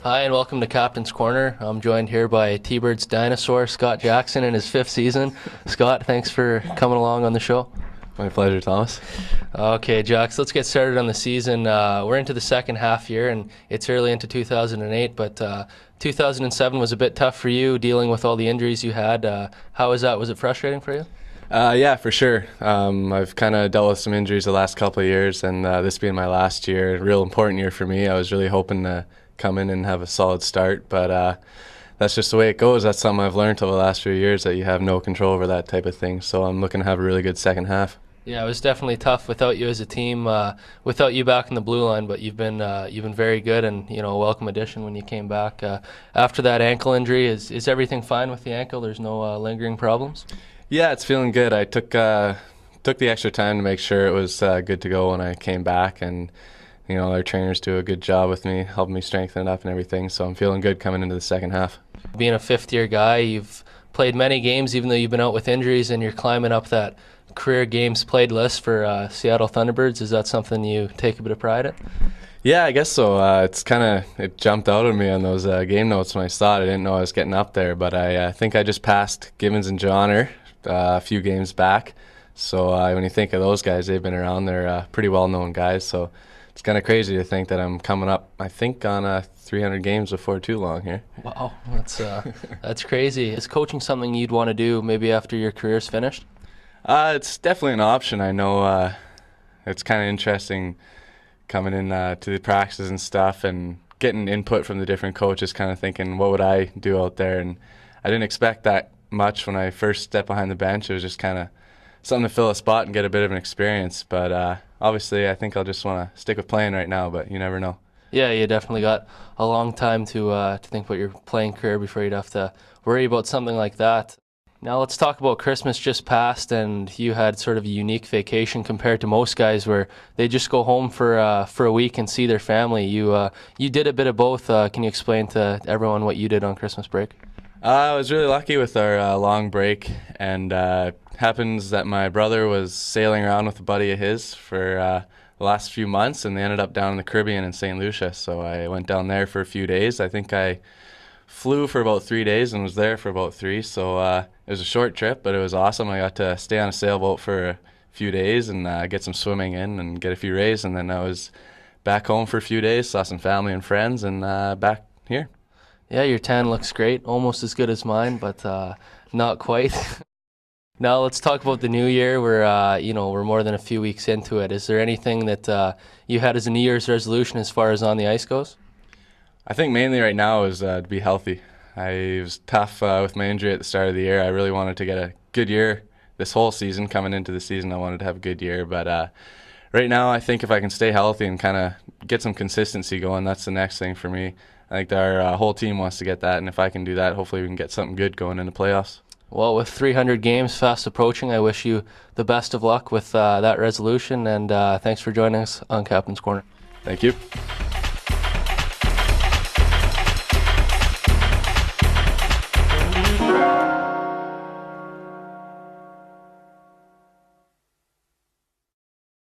Hi, and welcome to Captain's Corner. I'm joined here by T-Bird's dinosaur, Scott Jackson, in his 5th season. Scott, thanks for coming along on the show. My pleasure, Thomas. Okay, Jax, let's get started on the season. We're into the second half here, and it's early into 2008, but 2007 was a bit tough for you, dealing with all the injuries you had. How was that? Was it frustrating for you? Yeah, for sure. I've kind of dealt with some injuries the last couple of years, and this being my last year, a real important year for me. I was really hoping to come in and have a solid start, but that's just the way it goes. That's something I've learned over the last few years, that you have no control over that type of thing. So I'm looking to have a really good second half. Yeah, it was definitely tough without you as a team, without you back in the blue line. But you've been very good, and a welcome addition when you came back after that ankle injury. Is everything fine with the ankle? There's no lingering problems? Yeah, it's feeling good. I took the extra time to make sure it was good to go when I came back, and our trainers do a good job with me, helping me strengthen it up and everything. So I'm feeling good coming into the second half. Being a fifth-year guy, you've played many games, even though you've been out with injuries, and you're climbing up that career games played list for Seattle Thunderbirds. Is that something you take a bit of pride in? Yeah, I guess so. It jumped out at me on those game notes when I saw it. I didn't know I was getting up there, but I think I just passed Gibbons and Johnner a few games back. So when you think of those guys, they've been around. They're pretty well-known guys. So it's kind of crazy to think that I'm coming up, I think, on 300 games before too long here. Wow, that's crazy. Is coaching something you'd want to do maybe after your career's finished? It's definitely an option. I know it's kind of interesting coming in to the practices and stuff and getting input from the different coaches, kind of thinking, what would I do out there? And I didn't expect that much when I first stepped behind the bench. It was just kind of something to fill a spot and get a bit of an experience. But obviously, I think I'll just want to stick with playing right now, but you never know. Yeah, you definitely got a long time to think about your playing career before you'd have to worry about something like that. Now let's talk about Christmas just passed, and you had sort of a unique vacation compared to most guys where they just go home for a week and see their family. You did a bit of both. Can you explain to everyone what you did on Christmas break? I was really lucky with our long break, and happens that my brother was sailing around with a buddy of his for the last few months, and they ended up down in the Caribbean in St. Lucia. So I went down there for a few days. I think I flew for about 3 days and was there for about 3. So it was a short trip, but it was awesome. I got to stay on a sailboat for a few days and get some swimming in and get a few rays, and then I was back home for a few days, saw some family and friends, and back here. Yeah, your tan looks great, almost as good as mine, but not quite. Now let's talk about the new year. We're more than a few weeks into it. Is there anything that you had as a New Year's resolution as far as on the ice goes? I think mainly right now is to be healthy. It was tough with my injury at the start of the year. I really wanted to get a good year this whole season. Coming into the season, I wanted to have a good year. But right now, I think if I can stay healthy and kind of get some consistency going, that's the next thing for me. I think our whole team wants to get that, and if I can do that, hopefully we can get something good going in the playoffs. Well, with 300 games fast approaching, I wish you the best of luck with that resolution, and thanks for joining us on Captain's Corner. Thank you.